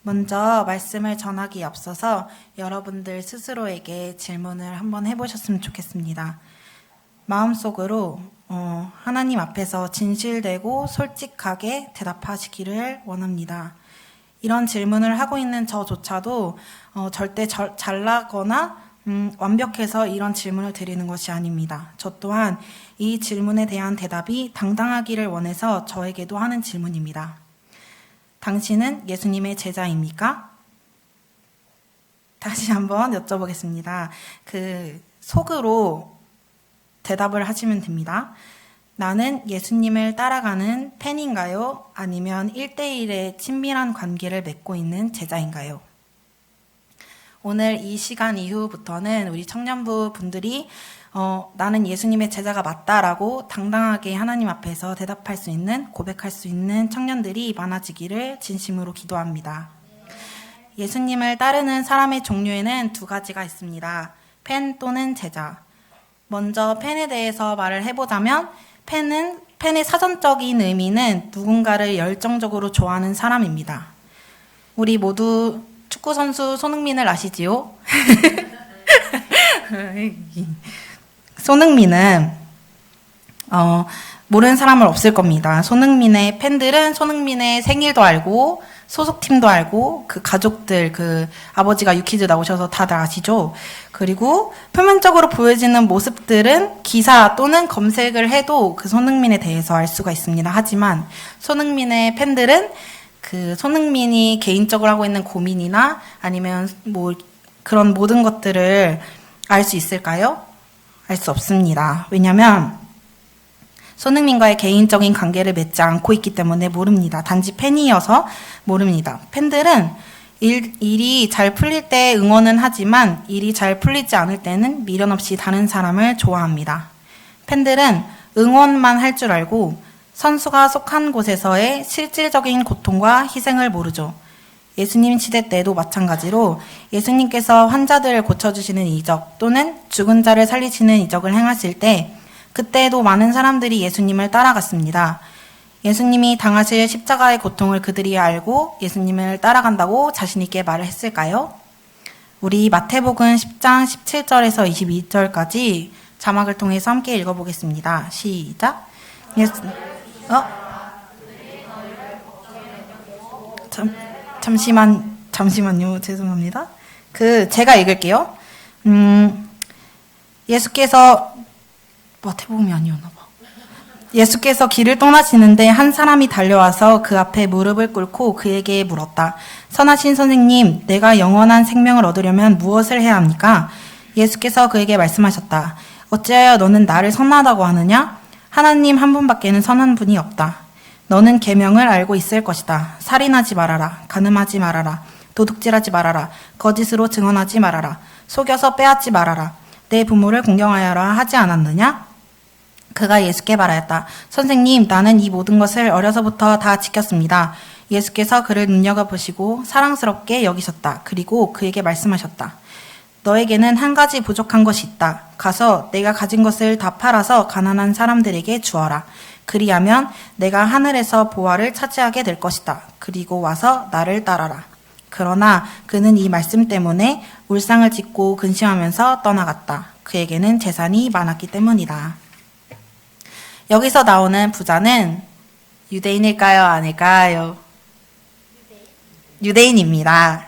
먼저 말씀을 전하기 앞서서 여러분들 스스로에게 질문을 한번 해보셨으면 좋겠습니다. 마음속으로 하나님 앞에서 진실되고 솔직하게 대답하시기를 원합니다. 이런 질문을 하고 있는 저조차도 절대 잘나거나 완벽해서 이런 질문을 드리는 것이 아닙니다. 저 또한 이 질문에 대한 대답이 당당하기를 원해서 저에게도 하는 질문입니다. 당신은 예수님의 제자입니까? 다시 한번 여쭤보겠습니다. 속으로 대답을 하시면 됩니다. 나는 예수님을 따라가는 팬인가요? 아니면 1대1의 친밀한 관계를 맺고 있는 제자인가요? 오늘 이 시간 이후부터는 우리 청년부 분들이 나는 예수님의 제자가 맞다라고 당당하게 하나님 앞에서 대답할 수 있는, 고백할 수 있는 청년들이 많아지기를 진심으로 기도합니다. 예수님을 따르는 사람의 종류에는 두 가지가 있습니다. 팬 또는 제자. 먼저 팬에 대해서 말을 해보자면 팬의 사전적인 의미는 누군가를 열정적으로 좋아하는 사람입니다. 우리 모두 축구선수 손흥민을 아시지요? 손흥민은 모르는 사람은 없을 겁니다. 손흥민의 팬들은 손흥민의 생일도 알고 소속팀도 알고 그 가족들, 아버지가 유퀴즈 나오셔서 다들 아시죠? 그리고 표면적으로 보여지는 모습들은 기사 또는 검색을 해도 그 손흥민에 대해서 알 수가 있습니다. 하지만 손흥민의 팬들은 손흥민이 개인적으로 하고 있는 고민이나 아니면 그런 모든 것들을 알 수 있을까요? 알 수 없습니다. 왜냐하면 손흥민과의 개인적인 관계를 맺지 않고 있기 때문에 모릅니다. 단지 팬이어서 모릅니다. 팬들은 일이 잘 풀릴 때 응원은 하지만 일이 잘 풀리지 않을 때는 미련 없이 다른 사람을 좋아합니다. 팬들은 응원만 할 줄 알고 선수가 속한 곳에서의 실질적인 고통과 희생을 모르죠. 예수님 시대 때도 마찬가지로 예수님께서 환자들을 고쳐주시는 이적 또는 죽은 자를 살리시는 이적을 행하실 때 그때에도 많은 사람들이 예수님을 따라갔습니다. 예수님이 당하실 십자가의 고통을 그들이 알고 예수님을 따라간다고 자신 있게 말을 했을까요? 우리 마태복음 10장 17절에서 22절까지 자막을 통해서 함께 읽어보겠습니다. 시작. 잠시만요. 죄송합니다. 제가 읽을게요. 예수께서 마태복음이 아니었나 봐. 예수께서 길을 떠나시는데 한 사람이 달려와서 그 앞에 무릎을 꿇고 그에게 물었다. 선하신 선생님, 내가 영원한 생명을 얻으려면 무엇을 해야 합니까? 예수께서 그에게 말씀하셨다. 어찌하여 너는 나를 선하다고 하느냐? 하나님 한 분밖에는 선한 분이 없다. 너는 계명을 알고 있을 것이다. 살인하지 말아라. 간음하지 말아라. 도둑질하지 말아라. 거짓으로 증언하지 말아라. 속여서 빼앗지 말아라. 내 부모를 공경하여라 하지 않았느냐? 그가 예수께 말하였다. 선생님, 나는 이 모든 것을 어려서부터 다 지켰습니다. 예수께서 그를 눈여겨보시고 사랑스럽게 여기셨다. 그리고 그에게 말씀하셨다. 너에게는 한 가지 부족한 것이 있다. 가서 내가 가진 것을 다 팔아서 가난한 사람들에게 주어라. 그리하면 내가 하늘에서 보화를 차지하게 될 것이다. 그리고 와서 나를 따라라. 그러나 그는 이 말씀 때문에 울상을 짓고 근심하면서 떠나갔다. 그에게는 재산이 많았기 때문이다. 여기서 나오는 부자는 유대인일까요? 아닐까요? 유대인입니다.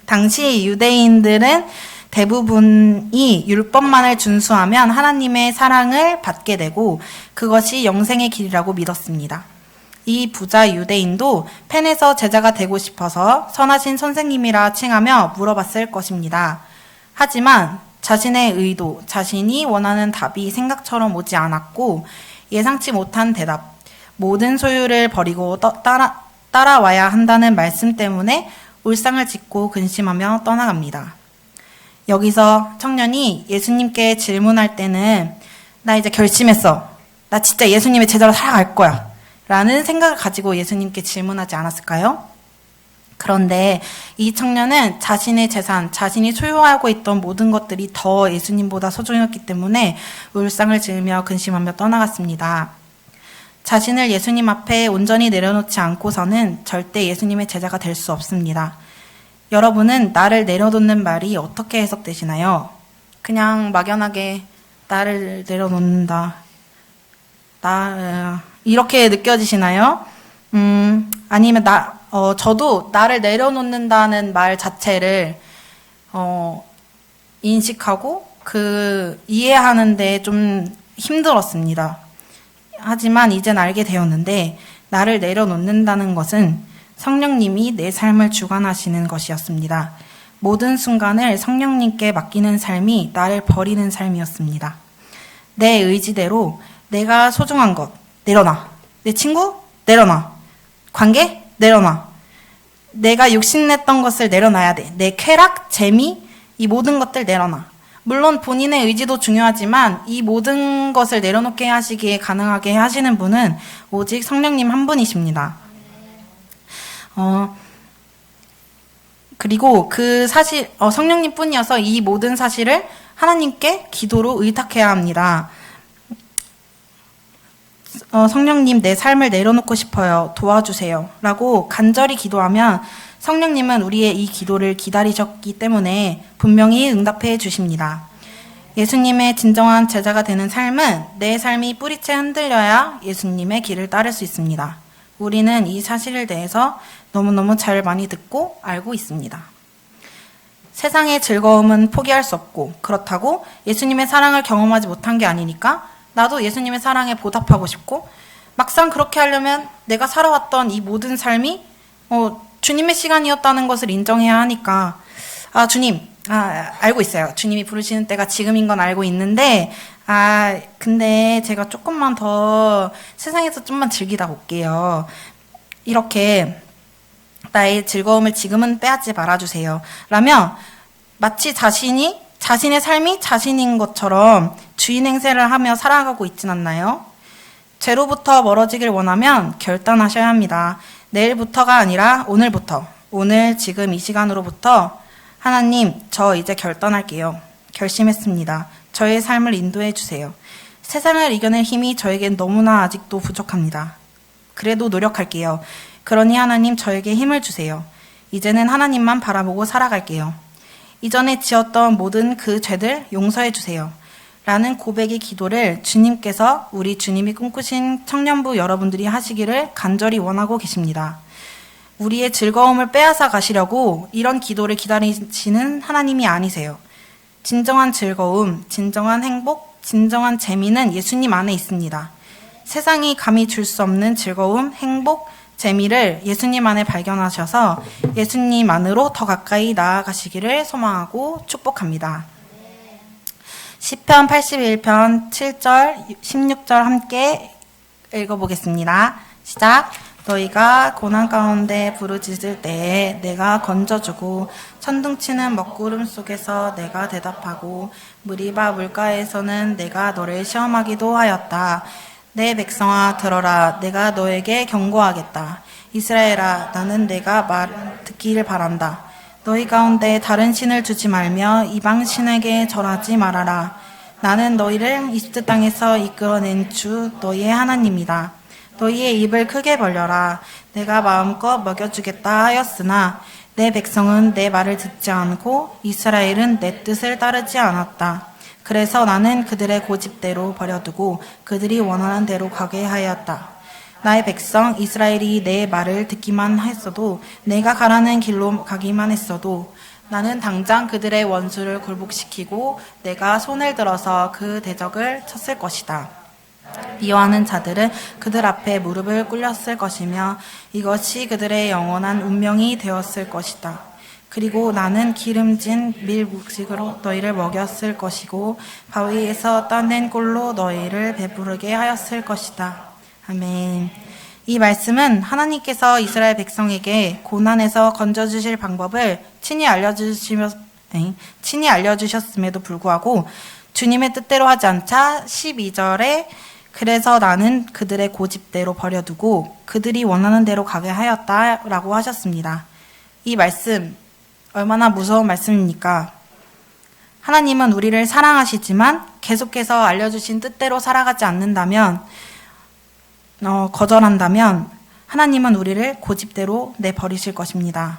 당시 유대인들은 대부분이 율법만을 준수하면 하나님의 사랑을 받게 되고 그것이 영생의 길이라고 믿었습니다. 이 부자 유대인도 팬에서 제자가 되고 싶어서 선하신 선생님이라 칭하며 물어봤을 것입니다. 하지만 자신의 의도, 자신이 원하는 답이 생각처럼 오지 않았고 예상치 못한 대답, 모든 소유를 버리고 따라와야 한다는 말씀 때문에 울상을 짓고 근심하며 떠나갑니다. 여기서 청년이 예수님께 질문할 때는 나 이제 결심했어. 나 진짜 예수님의 제자로 살아갈 거야. 라는 생각을 가지고 예수님께 질문하지 않았을까요? 그런데 이 청년은 자신의 재산, 자신이 소유하고 있던 모든 것들이 더 예수님보다 소중했기 때문에 울상을 지으며 근심하며 떠나갔습니다. 자신을 예수님 앞에 온전히 내려놓지 않고서는 절대 예수님의 제자가 될 수 없습니다. 여러분은 나를 내려놓는 말이 어떻게 해석되시나요? 그냥 막연하게 나를 내려놓는다. 이렇게 느껴지시나요? 아니면 저도 나를 내려놓는다는 말 자체를, 인식하고, 이해하는데 좀 힘들었습니다. 하지만 이젠 알게 되었는데, 나를 내려놓는다는 것은 성령님이 내 삶을 주관하시는 것이었습니다. 모든 순간을 성령님께 맡기는 삶이 나를 버리는 삶이었습니다. 내 의지대로 내가 소중한 것 내려놔. 내 친구 내려놔. 관계 내려놔. 내가 욕심냈던 것을 내려놔야 돼. 내 쾌락, 재미, 이 모든 것들 내려놔. 물론 본인의 의지도 중요하지만 이 모든 것을 내려놓게 하시기에 가능하게 하시는 분은 오직 성령님 한 분이십니다. 그리고 성령님 뿐이어서 이 모든 사실을 하나님께 기도로 의탁해야 합니다. 성령님, 내 삶을 내려놓고 싶어요. 도와주세요. 라고 간절히 기도하면 성령님은 우리의 이 기도를 기다리셨기 때문에 분명히 응답해 주십니다. 예수님의 진정한 제자가 되는 삶은 내 삶이 뿌리채 흔들려야 예수님의 길을 따를 수 있습니다. 우리는 이 사실에 대해서 너무너무 잘 많이 듣고 알고 있습니다. 세상의 즐거움은 포기할 수 없고, 그렇다고 예수님의 사랑을 경험하지 못한 게 아니니까 나도 예수님의 사랑에 보답하고 싶고, 막상 그렇게 하려면 내가 살아왔던 이 모든 삶이 주님의 시간이었다는 것을 인정해야 하니까, 주님, 알고 있어요. 주님이 부르시는 때가 지금인 건 알고 있는데, 근데 제가 조금만 더 세상에서 좀만 즐기다 올게요. 이렇게 나의 즐거움을 지금은 빼앗지 말아주세요. 라며 마치 자신의 삶이 자신인 것처럼 주인 행세를 하며 살아가고 있진 않나요? 죄로부터 멀어지길 원하면 결단하셔야 합니다. 내일부터가 아니라 오늘부터, 오늘 지금 이 시간으로부터 하나님, 저 이제 결단할게요. 결심했습니다. 저의 삶을 인도해 주세요. 세상을 이겨낼 힘이 저에겐 너무나 아직도 부족합니다. 그래도 노력할게요. 그러니 하나님 저에게 힘을 주세요. 이제는 하나님만 바라보고 살아갈게요. 이전에 지었던 모든 그 죄들 용서해 주세요. 라는 고백의 기도를 주님께서 우리 주님이 꿈꾸신 청년부 여러분들이 하시기를 간절히 원하고 계십니다. 우리의 즐거움을 빼앗아 가시려고 이런 기도를 기다리시는 하나님이 아니세요. 진정한 즐거움, 진정한 행복, 진정한 재미는 예수님 안에 있습니다. 세상이 감히 줄 수 없는 즐거움, 행복, 재미를 예수님 안에 발견하셔서 예수님 안으로 더 가까이 나아가시기를 소망하고 축복합니다. 시편 81편 7절, 16절 함께 읽어보겠습니다. 시작! 너희가 고난 가운데 부르짖을 때에 내가 건져주고 천둥치는 먹구름 속에서 내가 대답하고 무리바 물가에서는 내가 너를 시험하기도 하였다. 내 백성아 들어라. 내가 너에게 경고하겠다. 이스라엘아 나는 내가 말 듣기를 바란다. 너희 가운데 다른 신을 두지 말며 이방 신에게 절하지 말아라. 나는 너희를 이집트 땅에서 이끌어낸 주 너희의 하나님이다. 너희의 입을 크게 벌려라. 내가 마음껏 먹여주겠다 하였으나 내 백성은 내 말을 듣지 않고 이스라엘은 내 뜻을 따르지 않았다. 그래서 나는 그들의 고집대로 버려두고 그들이 원하는 대로 가게 하였다. 나의 백성 이스라엘이 내 말을 듣기만 했어도 내가 가라는 길로 가기만 했어도 나는 당장 그들의 원수를 굴복시키고 내가 손을 들어서 그 대적을 쳤을 것이다. 미워하는 자들은 그들 앞에 무릎을 꿇렸을 것이며 이것이 그들의 영원한 운명이 되었을 것이다. 그리고 나는 기름진 밀국식으로 너희를 먹였을 것이고 바위에서 따낸 꿀로 너희를 배부르게 하였을 것이다. 아멘. 이 말씀은 하나님께서 이스라엘 백성에게 고난에서 건져주실 방법을 친히 알려주셨음에도 불구하고 주님의 뜻대로 하지 않자 12절에 그래서 나는 그들의 고집대로 버려두고 그들이 원하는 대로 가게 하였다라고 하셨습니다. 이 말씀 얼마나 무서운 말씀입니까? 하나님은 우리를 사랑하시지만 계속해서 알려주신 뜻대로 살아가지 않는다면, 거절한다면 하나님은 우리를 고집대로 내버리실 것입니다.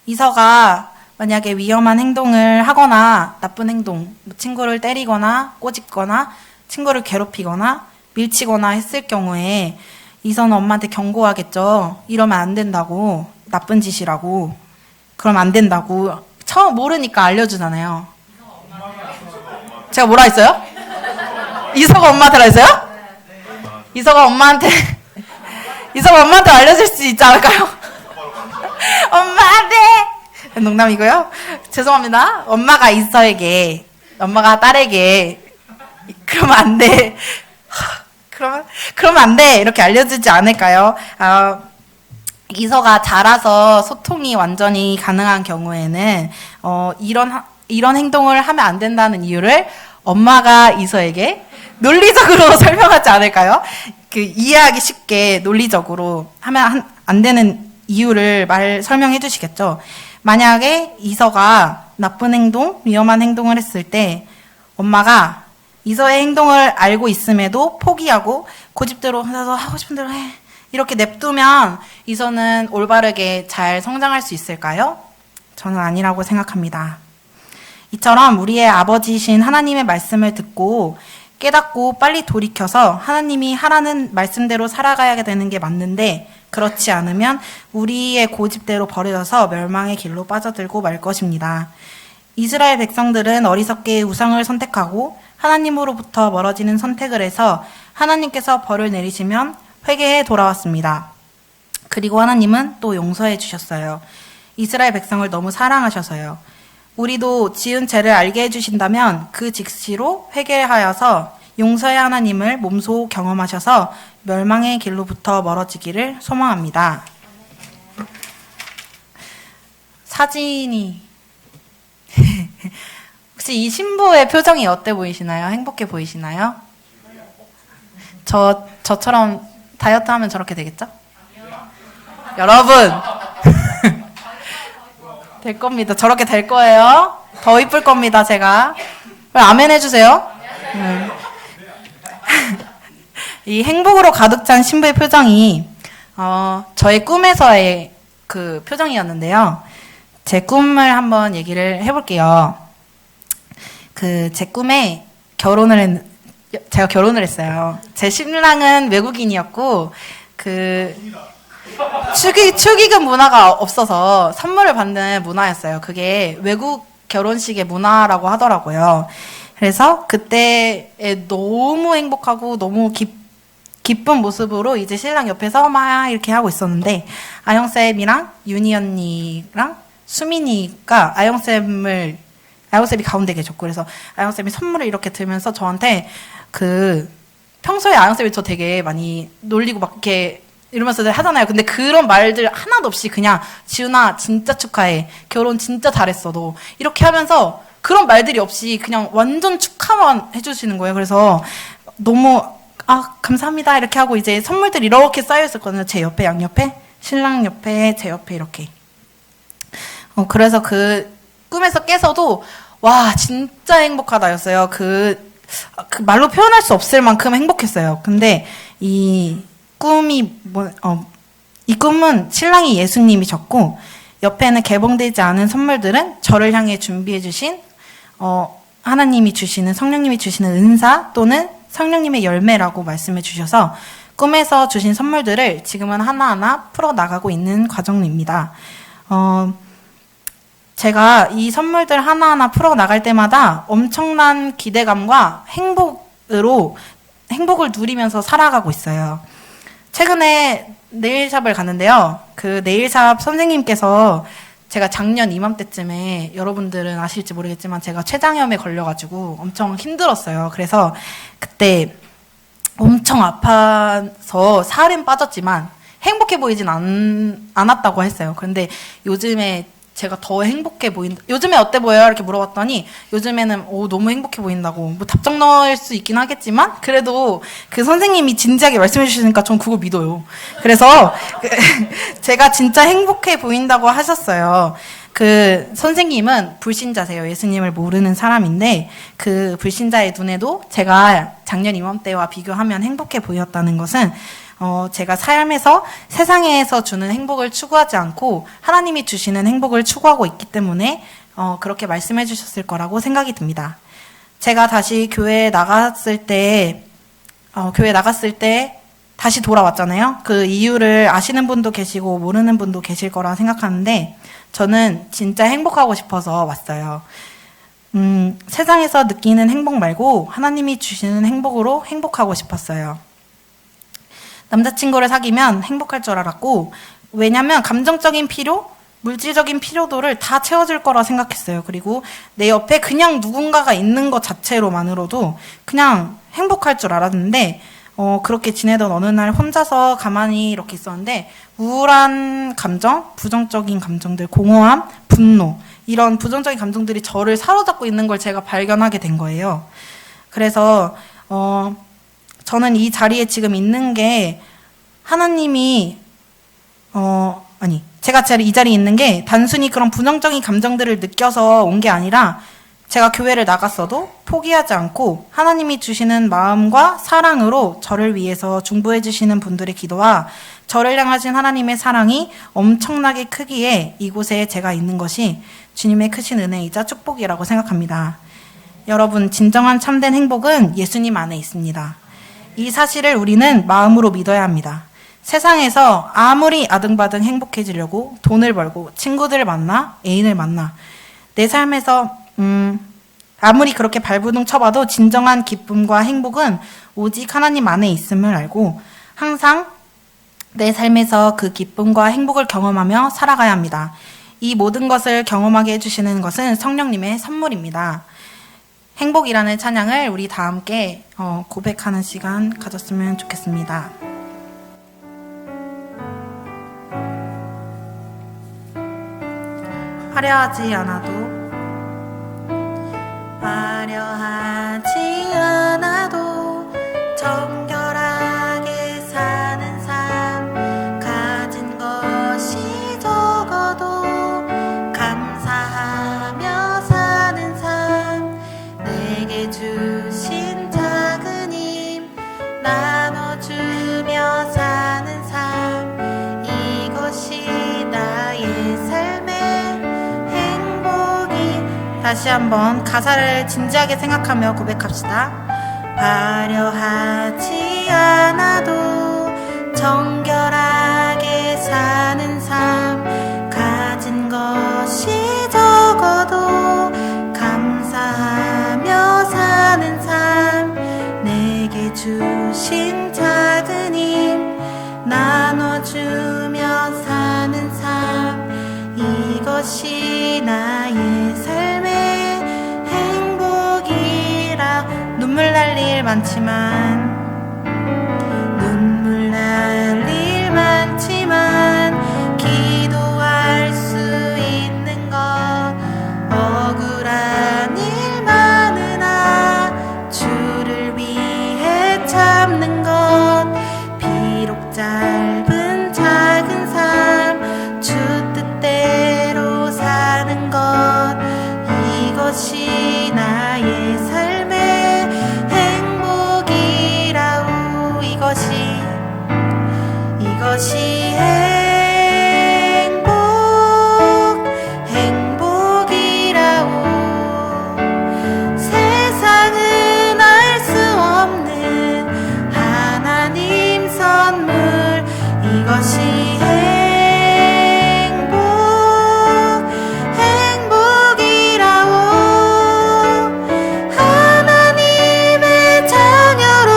이서가 만약에 위험한 행동을 하거나 나쁜 행동, 뭐 친구를 때리거나 꼬집거나 친구를 괴롭히거나 밀치거나 했을 경우에 이서는 엄마한테 경고하겠죠. 이러면 안 된다고. 나쁜 짓이라고. 그러면 안 된다고. 처음 모르니까 알려주잖아요. 제가 뭐라 했어요? 이서가 엄마한테 했어요? 이서가 엄마한테 알려줄 수 있지 않을까요? 엄마한테! 농담이고요. 죄송합니다. 엄마가 딸에게 그러면 안 돼. 그러면 안 돼. 이렇게 알려주지 않을까요? 이서가 자라서 소통이 완전히 가능한 경우에는 이런 행동을 하면 안 된다는 이유를 엄마가 이서에게 논리적으로 설명하지 않을까요? 이해하기 쉽게 논리적으로 하면 안 되는 이유를 설명해 주시겠죠. 만약에 이서가 나쁜 행동, 위험한 행동을 했을 때 엄마가 이서의 행동을 알고 있음에도 포기하고 고집대로 해서 하고 싶은 대로 해. 이렇게 냅두면 이서는 올바르게 잘 성장할 수 있을까요? 저는 아니라고 생각합니다. 이처럼 우리의 아버지이신 하나님의 말씀을 듣고 깨닫고 빨리 돌이켜서 하나님이 하라는 말씀대로 살아가야 되는 게 맞는데 그렇지 않으면 우리의 고집대로 버려져서 멸망의 길로 빠져들고 말 것입니다. 이스라엘 백성들은 어리석게 우상을 선택하고 하나님으로부터 멀어지는 선택을 해서 하나님께서 벌을 내리시면 회개에 돌아왔습니다. 그리고 하나님은 또 용서해 주셨어요. 이스라엘 백성을 너무 사랑하셔서요. 우리도 지은 죄를 알게 해주신다면 그 즉시로 회개하여서 용서의 하나님을 몸소 경험하셔서 멸망의 길로부터 멀어지기를 소망합니다. 사진이 혹시 이 신부의 표정이 어때 보이시나요? 행복해 보이시나요? 저처럼 다이어트 하면 저렇게 되겠죠? 여러분 될 겁니다. 저렇게 될 거예요. 더 이쁠 겁니다. 제가 아멘 해주세요. 이 행복으로 가득 찬 신부의 표정이 저의 꿈에서의 그 표정이었는데요. 제 꿈을 한번 얘기를 해볼게요. 제 꿈에 제가 결혼을 했어요. 제 신랑은 외국인이었고 축의금 문화가 없어서 선물을 받는 문화였어요. 그게 외국 결혼식의 문화라고 하더라고요. 그래서 그때에 너무 행복하고 너무 기쁜 모습으로 이제 신랑 옆에서 막 이렇게 하고 있었는데 아영쌤이랑 윤희 언니랑 수민이가 아영쌤이 가운데 계셨고 그래서 아영쌤이 선물을 이렇게 들면서 저한테 평소에 아영쌤이 저 되게 많이 놀리고 막 이렇게 이러면서 하잖아요. 근데 그런 말들 하나도 없이 그냥 지훈아 진짜 축하해. 결혼 진짜 잘했어 너. 이렇게 하면서 그런 말들이 없이 그냥 완전 축하만 해주시는 거예요. 그래서 너무 감사합니다 이렇게 하고 이제 선물들이 이렇게 쌓여 있었거든요. 제 옆에 양옆에 신랑 옆에 제 옆에 이렇게. 그래서 꿈에서 깨서도 와 진짜 행복하다였어요. 말로 표현할 수 없을 만큼 행복했어요. 근데 이 꿈은 신랑이 예수님이셨고 옆에는 개봉되지 않은 선물들은 저를 향해 준비해 주신 하나님이 주시는 성령님이 주시는 은사 또는 성령님의 열매라고 말씀해 주셔서 꿈에서 주신 선물들을 지금은 하나하나 풀어나가고 있는 과정입니다. 제가 이 선물들 하나하나 풀어나갈 때마다 엄청난 기대감과 행복을 누리면서 살아가고 있어요. 최근에 네일샵을 갔는데요. 그 네일샵 선생님께서 제가 작년 이맘때쯤에 여러분들은 아실지 모르겠지만 제가 췌장염에 걸려가지고 엄청 힘들었어요. 그래서 그때 엄청 아파서 살은 빠졌지만 행복해 보이진 않았다고 했어요. 그런데 요즘에 제가 더 행복해 보인다. 요즘에 어때 보여요? 이렇게 물어봤더니 요즘에는 너무 행복해 보인다고. 뭐 답정 넣을 수 있긴 하겠지만 그래도 그 선생님이 진지하게 말씀해 주시니까 전 그거 믿어요. 그래서 제가 진짜 행복해 보인다고 하셨어요. 그 선생님은 불신자세요. 예수님을 모르는 사람인데 그 불신자의 눈에도 제가 작년 이맘때와 비교하면 행복해 보였다는 것은 제가 삶에서 세상에서 주는 행복을 추구하지 않고 하나님이 주시는 행복을 추구하고 있기 때문에 그렇게 말씀해 주셨을 거라고 생각이 듭니다. 제가 다시 교회에 나갔을 때 다시 돌아왔잖아요. 그 이유를 아시는 분도 계시고 모르는 분도 계실 거라 생각하는데 저는 진짜 행복하고 싶어서 왔어요. 세상에서 느끼는 행복 말고 하나님이 주시는 행복으로 행복하고 싶었어요. 남자친구를 사귀면 행복할 줄 알았고, 왜냐면 감정적인 필요, 물질적인 필요도를 다 채워줄 거라 생각했어요. 그리고 내 옆에 그냥 누군가가 있는 것 자체로만으로도 그냥 행복할 줄 알았는데, 그렇게 지내던 어느 날 혼자서 가만히 이렇게 있었는데, 우울한 감정, 부정적인 감정들, 공허함, 분노, 이런 부정적인 감정들이 저를 사로잡고 있는 걸 제가 발견하게 된 거예요. 그래서, 저는 이 자리에 지금 있는 게 하나님이 제가 이 자리에 있는 게 단순히 그런 부정적인 감정들을 느껴서 온 게 아니라 제가 교회를 나갔어도 포기하지 않고 하나님이 주시는 마음과 사랑으로 저를 위해서 중보해 주시는 분들의 기도와 저를 향하신 하나님의 사랑이 엄청나게 크기에 이곳에 제가 있는 것이 주님의 크신 은혜이자 축복이라고 생각합니다. 여러분, 진정한 참된 행복은 예수님 안에 있습니다. 이 사실을 우리는 마음으로 믿어야 합니다. 세상에서 아무리 아등바등 행복해지려고 돈을 벌고 친구들을 만나 애인을 만나 내 삶에서 아무리 그렇게 발버둥 쳐봐도 진정한 기쁨과 행복은 오직 하나님 안에 있음을 알고 항상 내 삶에서 그 기쁨과 행복을 경험하며 살아가야 합니다. 이 모든 것을 경험하게 해주시는 것은 성령님의 선물입니다. 행복이라는 찬양을 우리 다 함께 고백하는 시간 가졌으면 좋겠습니다. 화려하지 않아도 정결하게 사는 삶 가진 것이 적어도 감사하며 사는 삶 내게 주신 작은 힘 나눠주며 사는 삶 이것이 나의 삶의 다시 한번 가사를 진지하게 생각하며 고백합시다. 화려하지 않아도 정결하게 사는 삶 가진 것이 적어도 감사하며 사는 삶 내게 주신 작은 힘 나눠주며 사는 삶 이것이 나의 삶의 행복이라 눈물 날 일 많지만 기도할 수 있는 것 억울한 일 많으나 주를 위해 참는 것 비록 짧은 작은 삶 주 뜻대로 사는 것 이것이 나의 삶의 행복이라우 이것이 행복이라우 세상은 알 수 없는 하나님 선물 이것이 행복이라우 하나님의 자녀로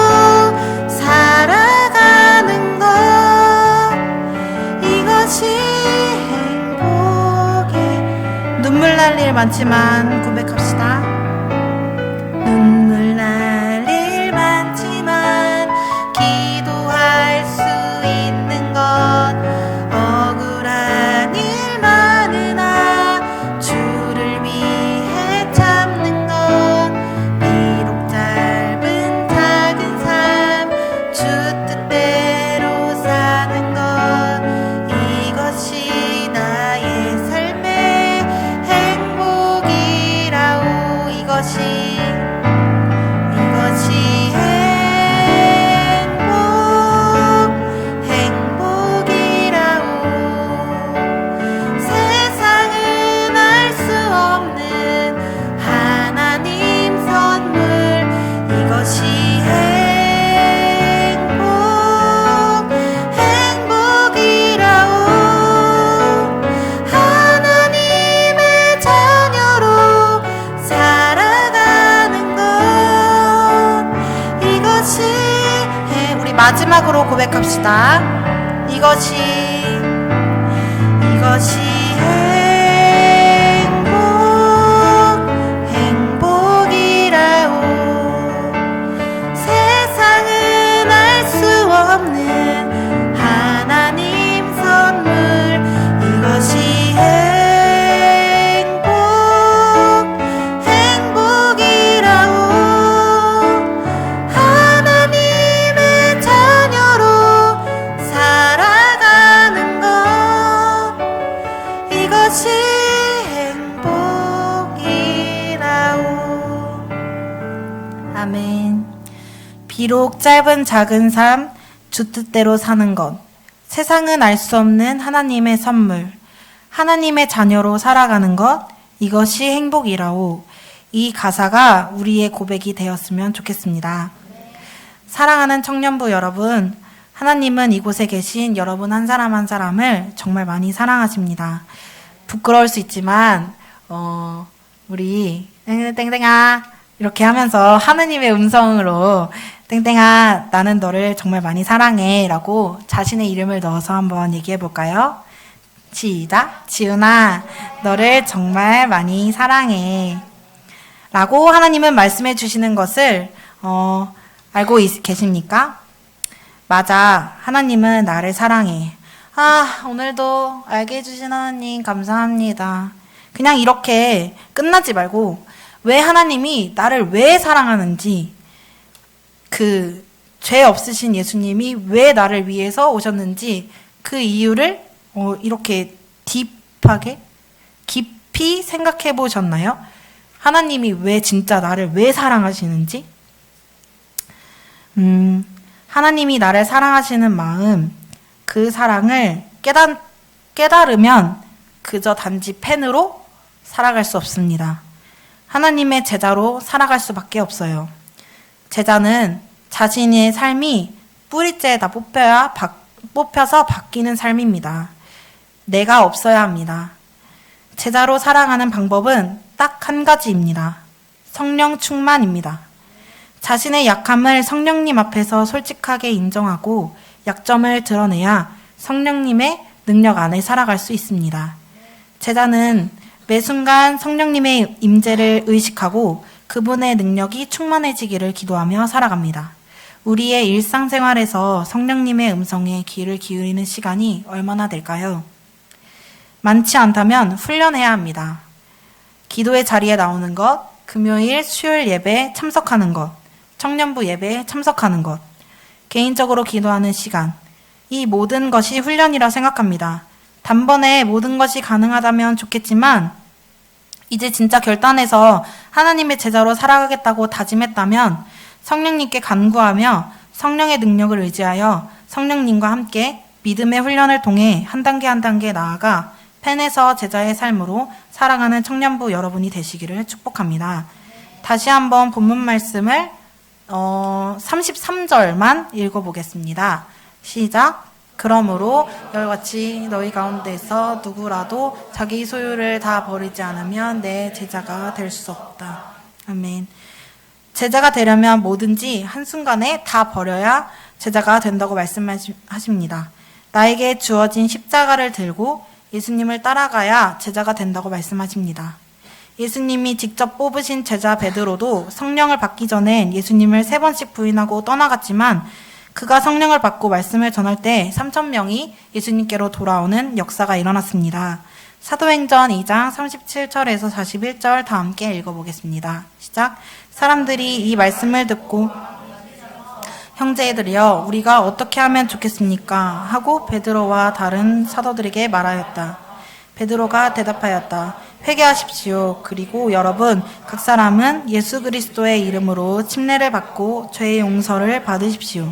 살아가는 것 이것이 행복해 눈물 날 일 많지만 고백합시다. 눈물 날 일 많지만 기도할 수 있는 것 억울한 일 많으나 주를 위해 참는 것 비록 짧은 작은 삶 주 뜻대로 사는 것 이것이 나의 삶의 행복이라우 이것이 마지막으로 고백합시다. 이것이 행복이라오. 세상은 알 수 없는 하나님 선물. 이것이 행복이라오. 하나님의 자녀로 살아가는 것. 이것이 행복이라오. 아멘. 비록 짧은 작은 삶, 주 뜻대로 사는 것. 세상은 알 수 없는 하나님의 선물. 하나님의 자녀로 살아가는 것. 이것이 행복이라오. 이 가사가 우리의 고백이 되었으면 좋겠습니다. 사랑하는 청년부 여러분, 하나님은 이곳에 계신 여러분 한 사람 한 사람을 정말 많이 사랑하십니다. 부끄러울 수 있지만 우리 땡땡아 이렇게 하면서 하느님의 음성으로 땡땡아 나는 너를 정말 많이 사랑해 라고 자신의 이름을 넣어서 한번 얘기해 볼까요? 시작. 지훈아 너를 정말 많이 사랑해 라고 하나님은 말씀해 주시는 것을 알고 계십니까? 맞아, 하나님은 나를 사랑해. 오늘도 알게 해주신 하나님 감사합니다. 그냥 이렇게 끝나지 말고 왜 하나님이 나를 왜 사랑하는지, 그 죄 없으신 예수님이 왜 나를 위해서 오셨는지 그 이유를 이렇게 딥하게 깊이 생각해 보셨나요? 하나님이 왜 진짜 나를 왜 사랑하시는지? 하나님이 나를 사랑하시는 마음, 그 사랑을 깨달으면 그저 단지 팬으로 살아갈 수 없습니다. 하나님의 제자로 살아갈 수밖에 없어요. 제자는 자신의 삶이 뿌리째에다 뽑혀서 바뀌는 삶입니다. 내가 없어야 합니다. 제자로 살아가는 방법은 딱 한 가지입니다. 성령 충만입니다. 자신의 약함을 성령님 앞에서 솔직하게 인정하고 약점을 드러내야 성령님의 능력 안에 살아갈 수 있습니다. 제자는 매 순간 성령님의 임재를 의식하고 그분의 능력이 충만해지기를 기도하며 살아갑니다. 우리의 일상생활에서 성령님의 음성에 귀를 기울이는 시간이 얼마나 될까요? 많지 않다면 훈련해야 합니다. 기도의 자리에 나오는 것, 금요일, 수요일 예배에 참석하는 것, 청년부 예배에 참석하는 것, 개인적으로 기도하는 시간, 이 모든 것이 훈련이라 생각합니다. 단번에 모든 것이 가능하다면 좋겠지만 이제 진짜 결단해서 하나님의 제자로 살아가겠다고 다짐했다면 성령님께 간구하며 성령의 능력을 의지하여 성령님과 함께 믿음의 훈련을 통해 한 단계 한 단계 나아가 팬에서 제자의 삶으로 살아가는 청년부 여러분이 되시기를 축복합니다. 다시 한번 본문 말씀을 33절만 읽어보겠습니다. 시작. 그러므로 열같이 너희 가운데서 누구라도 자기 소유를 다 버리지 않으면 내 제자가 될 수 없다. 아멘. 제자가 되려면 뭐든지 한순간에 다 버려야 제자가 된다고 말씀하십니다. 나에게 주어진 십자가를 들고 예수님을 따라가야 제자가 된다고 말씀하십니다. 예수님이 직접 뽑으신 제자 베드로도 성령을 받기 전엔 예수님을 3번씩 부인하고 떠나갔지만 그가 성령을 받고 말씀을 전할 때 3,000명이 예수님께로 돌아오는 역사가 일어났습니다. 사도행전 2장 37절에서 41절 다 함께 읽어보겠습니다. 시작. 사람들이 이 말씀을 듣고 형제들이여 우리가 어떻게 하면 좋겠습니까? 하고 베드로와 다른 사도들에게 말하였다. 베드로가 대답하였다. 회개하십시오. 그리고 여러분 각 사람은 예수 그리스도의 이름으로 침례를 받고 죄의 용서를 받으십시오.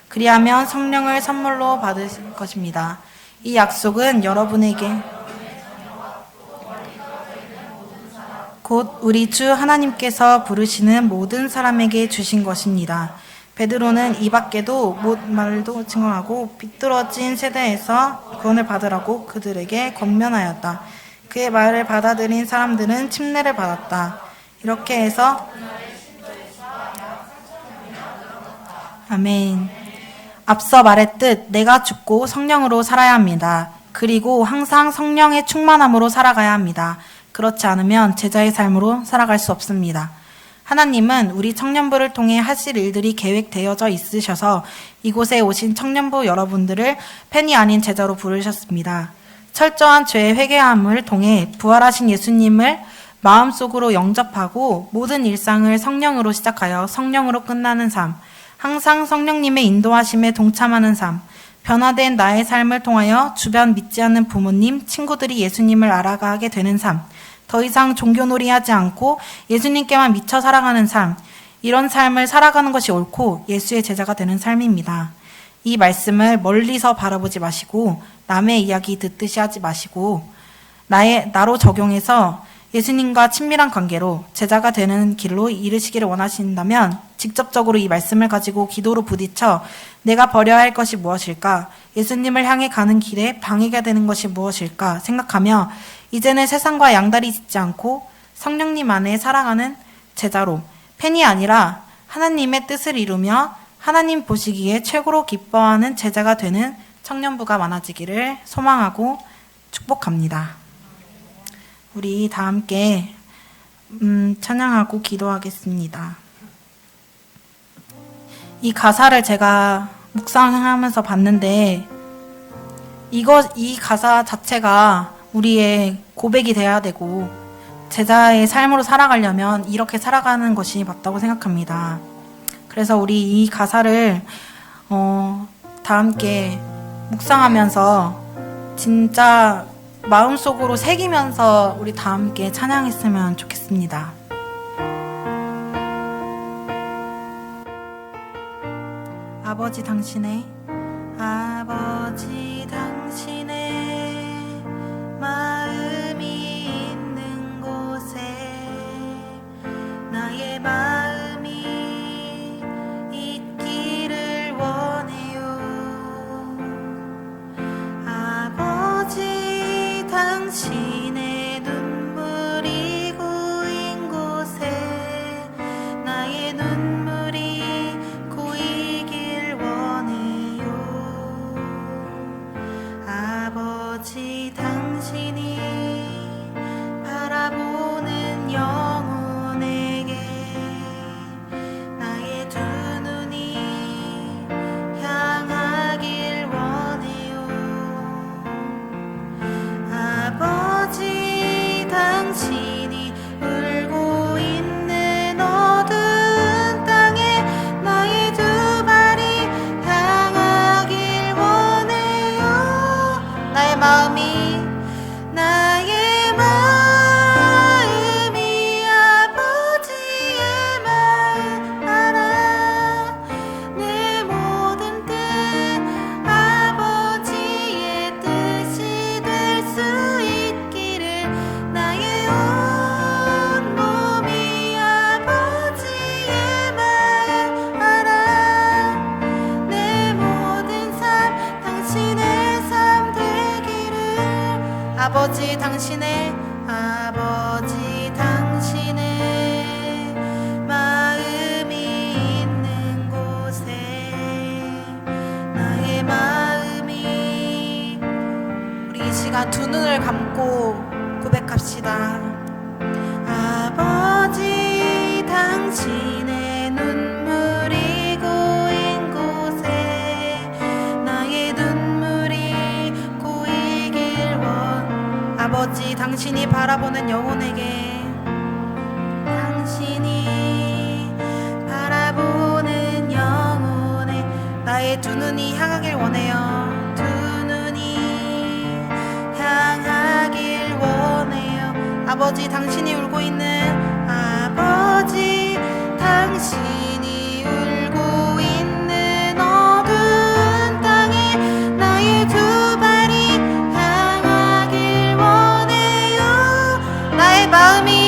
그리하면 성령을 선물로 받으실 것입니다. 이 약속은 여러분에게 곧 우리 주 하나님께서 부르시는 모든 사람에게 주신 것입니다. 베드로는 이 밖에도 못 말도 증언하고 비뚤어진 세대에서 구원을 받으라고 그들에게 권면하였다. 그의 말을 받아들인 사람들은 침례를 받았다. 이렇게 해서 아멘. 앞서 말했듯 내가 죽고 성령으로 살아야 합니다. 그리고 항상 성령의 충만함으로 살아가야 합니다. 그렇지 않으면 제자의 삶으로 살아갈 수 없습니다. 하나님은 우리 청년부를 통해 하실 일들이 계획되어져 있으셔서 이곳에 오신 청년부 여러분들을 팬이 아닌 제자로 부르셨습니다. 철저한 죄의 회개함을 통해 부활하신 예수님을 마음속으로 영접하고 모든 일상을 성령으로 시작하여 성령으로 끝나는 삶, 항상 성령님의 인도하심에 동참하는 삶, 변화된 나의 삶을 통하여 주변 믿지 않는 부모님, 친구들이 예수님을 알아가게 되는 삶, 더 이상 종교놀이하지 않고 예수님께만 미쳐 살아가는 삶, 이런 삶을 살아가는 것이 옳고 예수의 제자가 되는 삶입니다. 이 말씀을 멀리서 바라보지 마시고 남의 이야기 듣듯이 하지 마시고 나로 적용해서 예수님과 친밀한 관계로 제자가 되는 길로 이르시기를 원하신다면 직접적으로 이 말씀을 가지고 기도로 부딪혀 내가 버려야 할 것이 무엇일까? 예수님을 향해 가는 길에 방해가 되는 것이 무엇일까? 생각하며 이제는 세상과 양다리 짓지 않고 성령님 안에 살아가는 제자로 팬이 아니라 하나님의 뜻을 이루며 하나님 보시기에 최고로 기뻐하는 제자가 되는 청년부가 많아지기를 소망하고 축복합니다. 우리 다 함께 찬양하고 기도하겠습니다. 이 가사를 제가 묵상하면서 봤는데 이 가사 자체가 우리의 고백이 돼야 되고 제자의 삶으로 살아가려면 이렇게 살아가는 것이 맞다고 생각합니다. 그래서 우리 이 가사를 다 함께 묵상하면서 진짜 마음속으로 새기면서 우리 다 함께 찬양했으면 좋겠습니다. 아버지 당신의 마음이 있는 곳에 나의 마음이 있기를 원해요. 아버지 당신의 눈물이 고인 곳에 나의 눈물이 고이길 원해요. 아버지 당신이 바라보는 영혼에게 나의 두 눈이 향하길 원해요. 아버지 당신이 울고 있는 어두운 땅에 나의 두 발이 향하길 원해요. 나의 마음이 아버지의 마음 알아. 내 모든 뜻 아버지의 뜻이 될 수 있기를 나의 온 몸이 아버지의 마음 알아. 내 모든 삶 당신의 삶 되기를. 아버지 당신의 마음이 있는 곳에 나의 마음이. 우리 이 시간 두 눈을 감고 고백합시다. 아버지 당신의 눈물이 고인 곳에 나의 눈물이 고이길 원. 아버지 당신이 바라보는 영혼에게 당신이 바라보는 영혼에 나의 두 눈이 향하길 원해요. 두 눈이 향하길 원해요. 아버지 당신이 울고 있는 아버지 당신이 울고 있는 어두운 땅에 나의 두 발이 향하길 원해요. 나의 마음이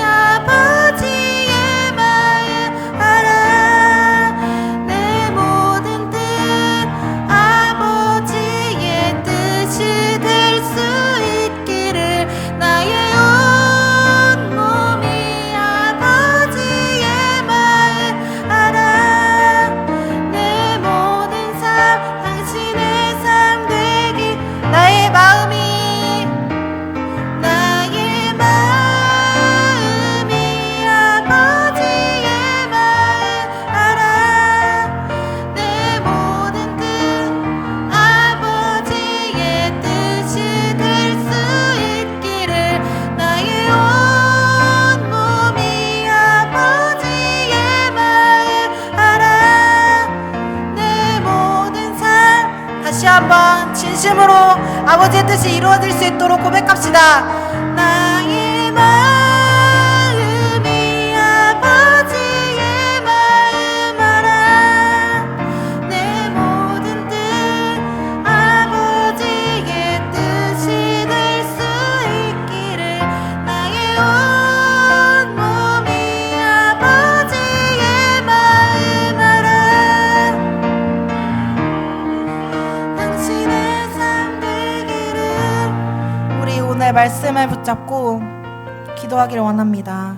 아버지의 마음 알아. 내 모든 뜻 아버지의 뜻이 될 수 있기를 나의 온 이름으로 아버지의 뜻이 이루어질 수 있도록 고백합시다. 나의 마음이 아버지의 마음 알아. 내 모든 뜻 아버지의 뜻이 될 수 있기를. 나의 온 몸이 아버지의 마음 알아. 당신의 삶 되기를. 우리 오늘 말씀을 붙잡고 기도하기를 원합니다.